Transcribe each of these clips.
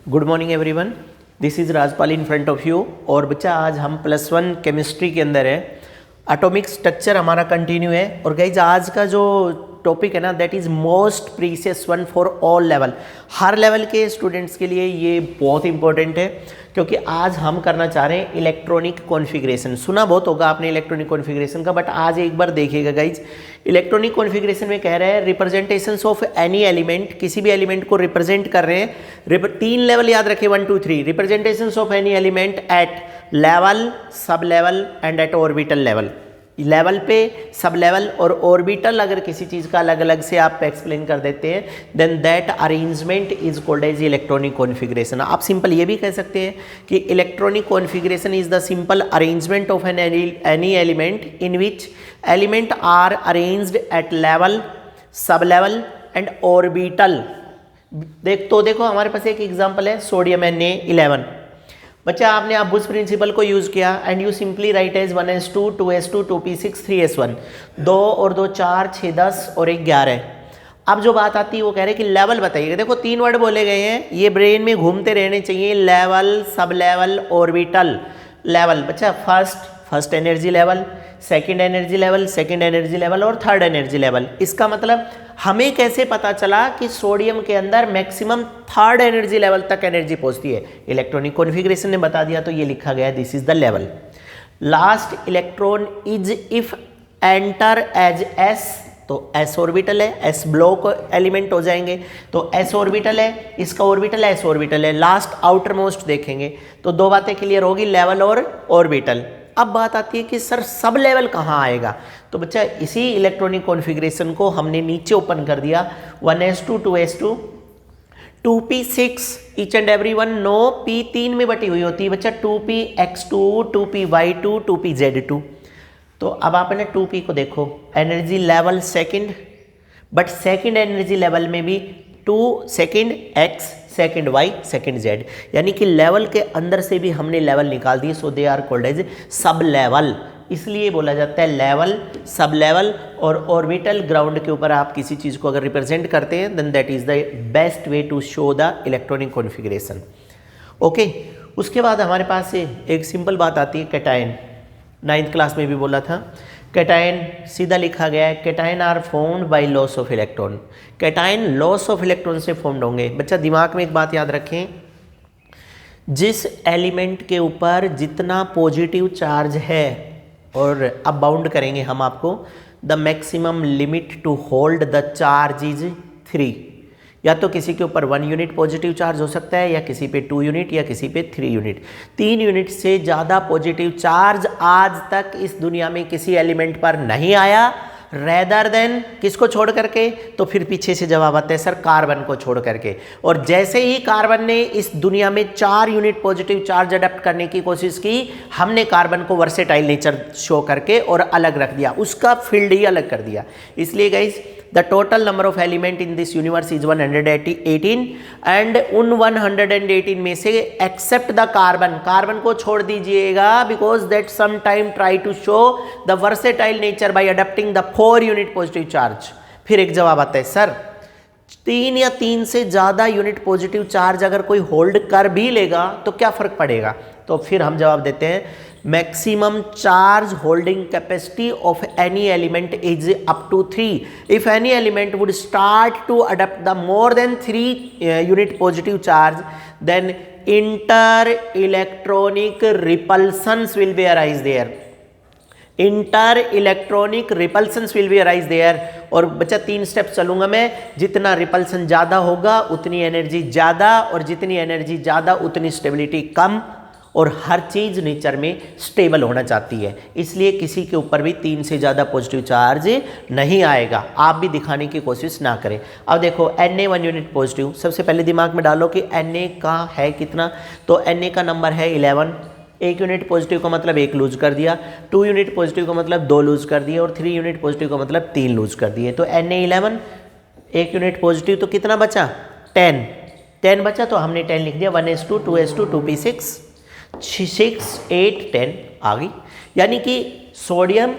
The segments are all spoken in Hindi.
Good morning everyone, this is Rajpal in front of you. और बच्चा आज हम +1 केमिस्ट्री के अंदर है, एटॉमिक स्ट्रक्चर हमारा कंटिन्यू है। और गाइज आज का जो टॉपिक है ना, that is most precious one for all level. Her level के स्टूडेंट्स के लिए ये बहुत इंपॉर्टेंट है, क्योंकि आज हम करना चाह रहे हैं इलेक्ट्रॉनिक कॉन्फ़िगरेशन। सुना बहुत होगा आपने इलेक्ट्रॉनिक कॉन्फ़िगरेशन का, बट आज एक बार देखिएगा गाइज। इलेक्ट्रॉनिक कॉन्फ़िगरेशन में कह रहे हैं रिप्रेजेंटेशंस ऑफ एनी एलिमेंट, किसी भी एलिमेंट को रिप्रेजेंट कर रहे हैं। 3 लेवल याद रखें, 1 2 3। Representations of any element at level, sub level and at orbital level. Level पे, सब लेवल और ऑर्बिटल अगर किसी चीज़ का अलग अलग से आप एक्सप्लेन कर देते हैं, then that arrangement is called as electronic configuration. आप सिंपल ये भी कह सकते हैं कि electronic configuration is the simple arrangement of any element in which element are arranged at level, sub level and orbital. देखो हमारे पास एक एग्जाम्पल है सोडियम Na11। बच्चा आपने अबूस प्रिंसिपल को यूज़ किया and you simply write as 1s2 2s2 2p6 3s1। 2 और 2 4 6 10 और 1 11। अब जो बात आती है वो कह रहे हैं कि लेवल बताइएगा। देखो 3 वर्ड बोले गए हैं, ये ब्रेन में घूमते रहने चाहिए। Level, sub level, orbital. Level बच्चा first energy level, second energy level, second energy level और थर्ड एनर्जी लेवल। इसका मतलब हमें कैसे पता चला कि सोडियम के अंदर मैक्सिमम थर्ड एनर्जी लेवल तक एनर्जी पहुंचती है? इलेक्ट्रॉनिक कॉन्फ़िगरेशन ने बता दिया, तो ये लिखा गया this is the level. Last electron is if enter as S, तो एस ऑर्बिटल है, एस ब्लॉक एलिमेंट हो जाएंगे, तो एस ऑर्बिटल है, इसका ऑर्बिटल एस ऑर्बिटल है। लास्ट आउटर मोस्ट देखेंगे तो 2 बातें क्लियर होगी, लेवल और ऑर्बिटल। अब बात आती है कि सर सब लेवल कहाँ आएगा? तो बच्चा इसी इलेक्ट्रॉनिक कॉन्फ़िगरेशन को हमने नीचे ओपन कर दिया। 1s2 2s2 2p6 each and every one no p 3 में बटी हुई होती है बच्चा। 2px2 2py2 2pz2। तो अब आपने 2p को देखो, energy level second, but second energy level में भी 2 second x second y second z, यानी कि लेवल के अंदर से भी हमने लेवल निकाल दिए। सो they are called as sub level. इसलिए बोला जाता है लेवल, सब लेवल और ऑर्बिटल। ग्राउंड के ऊपर आप किसी चीज़ को अगर रिप्रेजेंट करते हैं, then that is the best way to show the electronic configuration. Okay, उसके बाद हमारे पास एक सिंपल बात आती है कैटायन। 9th क्लास में भी बोला था, कैटायन सीधा लिखा गया है, cation are formed by loss of electron. Cation loss of electron से फॉर्म्ड होंगे। बच्चा दिमाग में एक बात याद रखें, जिस एलिमेंट के ऊपर जितना पॉजिटिव चार्ज है, और अब बाउंड करेंगे हम आपको, the maximum limit to hold the charge is 3। या तो किसी के ऊपर 1 यूनिट पॉजिटिव चार्ज हो सकता है, या किसी पे 2 यूनिट, या किसी पे 3 यूनिट। 3 यूनिट से ज़्यादा पॉजिटिव चार्ज आज तक इस दुनिया में किसी एलिमेंट पर नहीं आया, रेदर देन किसको छोड़ करके? तो फिर पीछे से जवाब आता है सर कार्बन को छोड़ करके। और जैसे ही कार्बन ने इस दुनिया में 4 यूनिट पॉजिटिव चार्ज अडेप्ट करने की कोशिश की, हमने कार्बन को वर्सेटाइल नेचर शो करके और अलग रख दिया, उसका फील्ड ही अलग कर दिया। इसलिए guys the total number of element in this universe is 118 and उन 118 में से एक्सेप्ट द कार्बन, कार्बन को छोड़ दीजिएगा, because that some time try to show the versatile nature by adopting the 4 unit positive charge. फिर एक जवाब आता है सर 3 या 3 से ज़्यादा यूनिट पॉजिटिव चार्ज अगर कोई होल्ड कर भी लेगा तो क्या फ़र्क पड़ेगा? तो फिर हम जवाब देते हैं maximum charge holding capacity of any element is up to 3। If any element would start to adopt the more than 3 unit positive charge, then inter electronic repulsions will be arise there. Inter electronic repulsions will be arise there. और बच्चा 3 स्टेप चलूंगा मैं, जितना रिपल्सन ज़्यादा होगा उतनी एनर्जी ज़्यादा, और जितनी एनर्जी ज़्यादा उतनी स्टेबिलिटी कम। और हर चीज़ नेचर में स्टेबल होना चाहती है, इसलिए किसी के ऊपर भी 3 से ज़्यादा पॉजिटिव चार्ज नहीं आएगा। आप भी दिखाने की कोशिश ना करें। अब देखो Na 1 यूनिट पॉजिटिव, सबसे पहले दिमाग में डालो कि Na का है कितना, तो Na का नंबर है 11। 1 यूनिट पॉजिटिव का मतलब 1 लूज कर दिया, 2 यूनिट पॉजिटिव का मतलब 2 लूज कर दिए, और 3 यूनिट पॉजिटिव का मतलब 3 लूज कर दिए। तो Na 11, 1 यूनिट पॉजिटिव तो कितना बचा? 10 बचा, तो हमने 10 लिख दिया। 1s2 2s2 2p6 6 8 10 आ गई। यानी कि sodium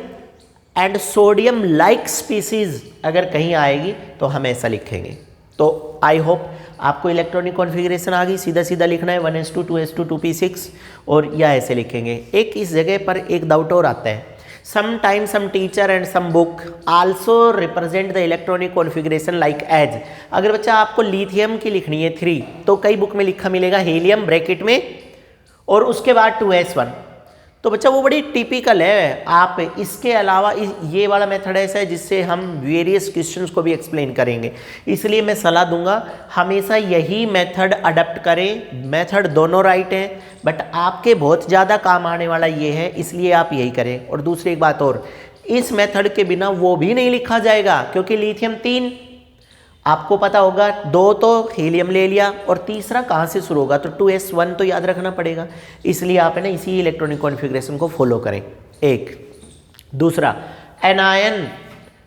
and sodium like species अगर कहीं आएगी तो हम ऐसा लिखेंगे। तो आई होप आपको इलेक्ट्रॉनिक कॉन्फ़िगरेशन आ गई, सीधा सीधा लिखना है 1s2 2s2 2p6 और या ऐसे लिखेंगे। एक इस जगह पर एक डाउट और आता है, sometime some teacher and some book also represent the electronic configuration like as. अगर बच्चा आपको लिथियम की लिखनी है 3 तो कई बुक में लिखा मिलेगा हीलियम ब्रैकेट में और उसके बाद 2s1, तो बच्चा वो बड़ी टिपिकल है। आप इसके अलावा ये वाला मेथड ऐसा है जिससे हम वेरियस क्वेश्चंस को भी एक्सप्लेन करेंगे, इसलिए मैं सलाह दूंगा हमेशा यही मेथड अडॉप्ट करें। मेथड दोनों राइट हैं बट आपके बहुत ज़्यादा काम आने वाला ये है, इसलिए आप यही करें। और दूसरी एक बात और, इस मेथड के बिना वो भी नहीं लिखा जाएगा क्योंकि लिथियम 3 आपको पता होगा, 2 तो हीलियम ले लिया और तीसरा कहाँ से शुरू होगा, तो 2s1 तो याद रखना पड़ेगा, इसलिए आप है ना इसी इलेक्ट्रॉनिक कॉन्फ़िगरेशन को फॉलो करें। एक दूसरा एनायन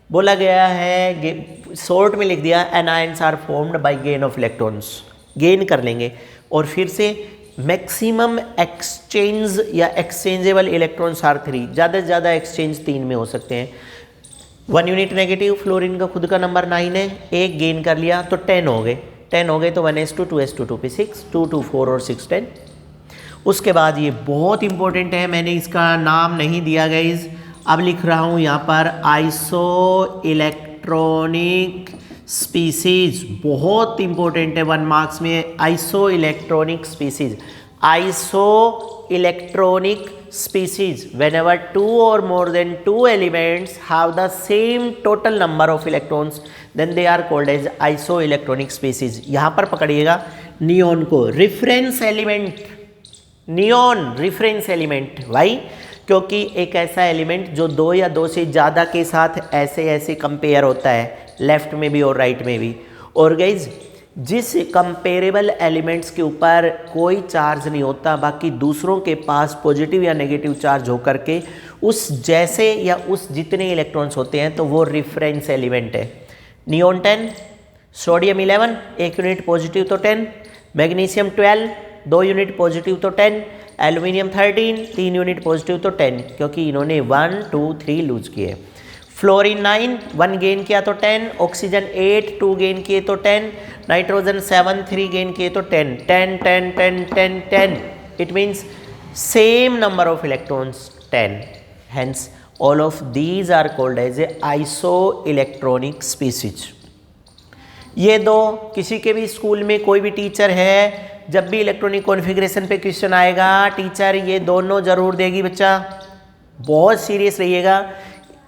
बोला गया है, शॉर्ट में लिख दिया anions are formed by gain of electrons, gain कर लेंगे। और फिर से मैक्सिमम एक्सचेंज या एक्सचेंजेबल इलेक्ट्रॉन्स आर 3, ज़्यादा से ज़्यादा एक्सचेंज 3 में हो सकते हैं। 1 यूनिट नेगेटिव, फ्लोरीन का खुद का नंबर 9 है, एक गेन कर लिया तो 10 हो गए, 10 हो गए तो 1s2 2s2 2p6 2 2 4 और 6 10। उसके बाद ये बहुत इंपॉर्टेंट है, मैंने इसका नाम नहीं दिया गाइस, अब लिख रहा हूँ यहाँ पर आइसो इलेक्ट्रॉनिक स्पीसीज, बहुत इंपॉर्टेंट है 1 मार्क्स में। Iso electronic species, iso electronic species whenever 2 or more than 2 elements have the same total number of electrons then they are called as isoelectronic species। यहाँ पर पकड़िएगा नियॉन को, reference element, neon reference element, why क्योंकि एक ऐसा एलिमेंट जो 2 या 2 से ज़्यादा के साथ ऐसे ऐसे कंपेयर होता है, लेफ्ट में भी और राइट में भी। और गाइज जिस कंपेरेबल एलिमेंट्स के ऊपर कोई चार्ज नहीं होता, बाकी दूसरों के पास पॉजिटिव या नेगेटिव चार्ज होकर के उस जैसे या उस जितने इलेक्ट्रॉन्स होते हैं तो वो रेफरेंस एलिमेंट है। नियॉन 10, सोडियम 11, 1 यूनिट पॉजिटिव तो 10, मैग्नीशियम 12, 2 यूनिट पॉजिटिव तो 10, एल्यूमिनियम 13, 3 यूनिट पॉजिटिव तो 10 क्योंकि इन्होंने 1 2 3 लूज किए। फ्लोरीन 9, 1 गेन किया तो 10, ऑक्सीजन 8, 2 गेन किए तो 10, नाइट्रोजन 7, 3 गेन किए तो 10 10 10 10 10 10, it means same number of electrons 10, hence all of these are called as a isoelectronic species. ये दो किसी के भी स्कूल में कोई भी टीचर है, जब भी इलेक्ट्रॉनिक कॉन्फ़िगरेशन पे क्वेश्चन आएगा टीचर ये दोनों जरूर देगी बच्चा, बहुत सीरियस रहिएगा।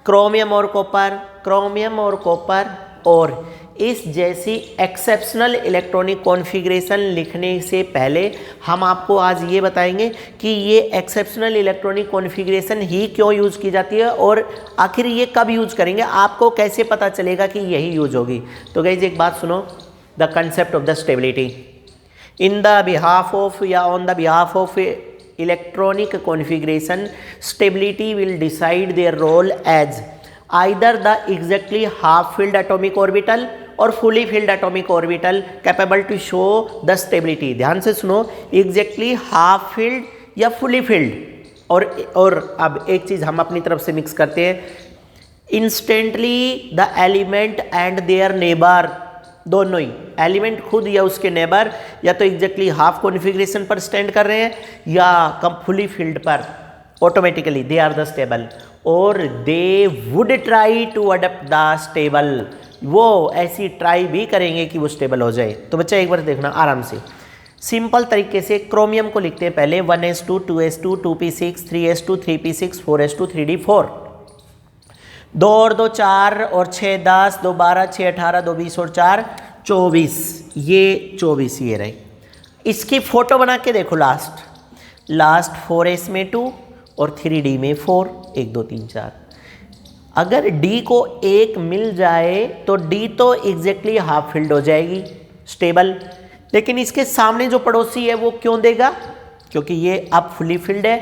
क्रोमियम और कॉपर, क्रोमियम और कॉपर और इस जैसी एक्सेप्शनल इलेक्ट्रॉनिक कॉन्फ़िगरेशन लिखने से पहले हम आपको आज ये बताएंगे कि ये एक्सेप्शनल इलेक्ट्रॉनिक कॉन्फ़िगरेशन ही क्यों यूज़ की जाती है और आखिर ये कब यूज़ करेंगे, आपको कैसे पता चलेगा कि यही यूज होगी। तो गाइस एक बात सुनो, the concept of the stability in the behalf of या on the behalf of electronic configuration, stability will decide their role as either the exactly half filled atomic orbital और fully filled atomic orbital capable to show the stability। ध्यान से सुनो, exactly half filled या fully filled। और अब एक चीज़ हम अपनी तरफ से मिक्स करते हैं, instantly the element and their neighbor, दोनों ही एलिमेंट खुद या उसके नेबर या तो एग्जैक्टली हाफ कॉन्फ़िगरेशन पर स्टैंड कर रहे हैं या कम फुली फील्ड पर, automatically they are the stable और they would try to adopt the stable, वो ऐसी ट्राई भी करेंगे कि वो स्टेबल हो जाए। तो बच्चा एक बार देखना आराम से, सिंपल तरीके से क्रोमियम को लिखते हैं पहले 1s2 2s2 2p6 3s2 3p6 4s2 3d4, 2 और 2 4 और 6 10, 2 12, 6 18, 2 20 और 4 24, ये 24 ये रहे। इसकी फोटो बना के देखो, लास्ट 4s में 2 और 3d में 4, 1 2 3 4। अगर d को 1 मिल जाए तो d तो एग्जैक्टली हाफ फील्ड हो जाएगी स्टेबल, लेकिन इसके सामने जो पड़ोसी है वो क्यों देगा, क्योंकि ये अब फुली फील्ड है,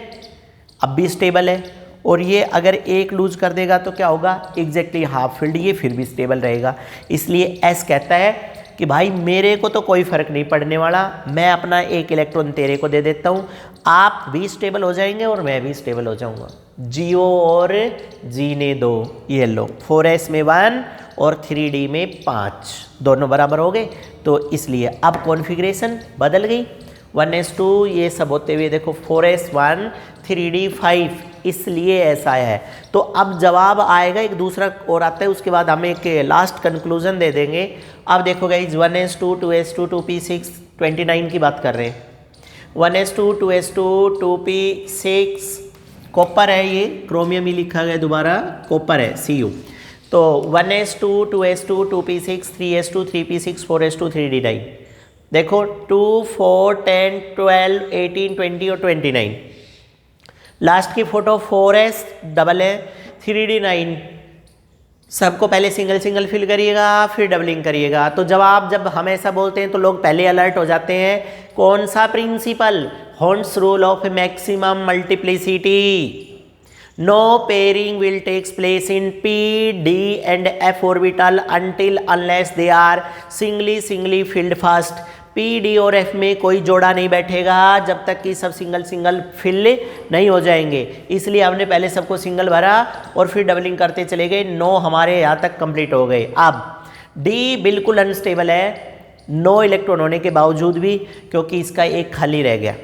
अब भी स्टेबल है, और ये अगर 1 लूज कर देगा तो क्या होगा, एग्जैक्टली हाफ फील्ड, ये फिर भी स्टेबल रहेगा। इसलिए S कहता है कि भाई मेरे को तो कोई फर्क नहीं पड़ने वाला, मैं अपना एक इलेक्ट्रॉन तेरे को दे देता हूँ, आप भी स्टेबल हो जाएंगे और मैं भी स्टेबल हो जाऊंगा। जियो और जी ने दो, ये लो 4s में 1 और 3d में 5, दोनों बराबर हो गए। तो इसलिए अब कॉन्फ़िगरेशन बदल गई, 1s2 ये सब होते हुए देखो 4s1 3d 5, इसलिए ऐसा है। तो अब जवाब आएगा एक दूसरा और आता है, उसके बाद हम एक लास्ट कंक्लूजन दे देंगे। अब देखो गाइस 1s2 2s2 2p6 29 की बात कर रहे हैं, 1s2 2s2 2p6 कॉपर है, ये क्रोमियम ही लिखा गया दोबारा, कॉपर है Cu। तो 1s2 2s2 2p6 3s2 3p6 4s2 3d9, देखो 2 4 10 12 18 20 और 29, लास्ट की फोटो 4s डबल है 3d9, सबको पहले सिंगल सिंगल फिल करिएगा फिर डबलिंग करिएगा। तो जब हम ऐसा बोलते हैं तो लोग पहले अलर्ट हो जाते हैं, कौन सा प्रिंसिपल, हॉर्न्स rule of maximum multiplicity, no pairing will takes place in p d and f orbital until unless they are singly filled first। p d और f में कोई जोड़ा नहीं बैठेगा जब तक कि सब सिंगल फिल नहीं हो जाएंगे, इसलिए हमने पहले सबको सिंगल भरा और फिर डबलिंग करते चले गए, 9 हमारे यहाँ तक कंप्लीट हो गए। अब d बिल्कुल अनस्टेबल है 9 इलेक्ट्रॉन होने के बावजूद भी, क्योंकि इसका एक खाली रह गया।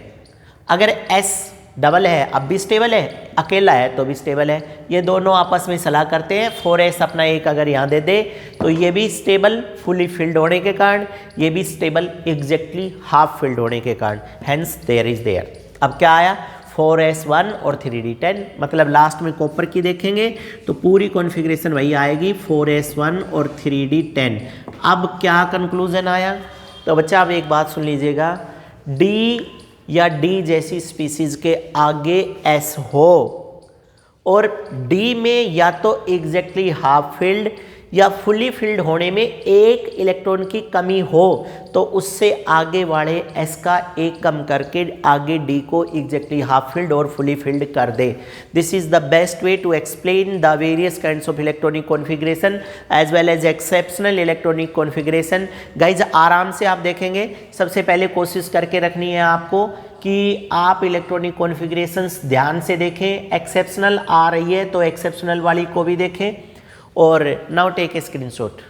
अगर s डबल है अब भी स्टेबल है, अकेला है तो भी स्टेबल है, ये दोनों आपस में सलाह करते हैं। 4s अपना एक अगर यहाँ दे दे तो ये भी स्टेबल फुली फिल्ड होने के कारण, ये भी स्टेबल एग्जैक्टली हाफ फिल्ड होने के कारण, हेंस देयर इज देयर। अब क्या आया 4s1 और 3d10, मतलब लास्ट में कॉपर की देखेंगे तो पूरी कॉन्फ़िगरेशन वही आएगी 4s1 और 3d10। अब क्या कंक्लूजन आया, तो बच्चा अब एक बात सुन लीजिएगा, d या D जैसी स्पीसीज के आगे S हो और D में या तो एग्जैक्टली हाफ फिल्ड या फुली फिल्ड होने में एक इलेक्ट्रॉन की कमी हो, तो उससे आगे वाले S का एक कम करके आगे D को एग्जैक्टली हाफ फिल्ड और फुली फिल्ड कर दे। This is the best way to explain the various kinds of electronic configuration as well as exceptional electronic configuration. Guys आराम से आप देखेंगे, सबसे पहले कोशिश करके रखनी है आपको कि आप इलेक्ट्रॉनिक कॉन्फ़िगरेशंस ध्यान से देखें, एक्सेप्शनल आ रही है तो एक्सेप्शनल वाली को भी देखें, और नाउ टेक ए स्क्रीनशॉट।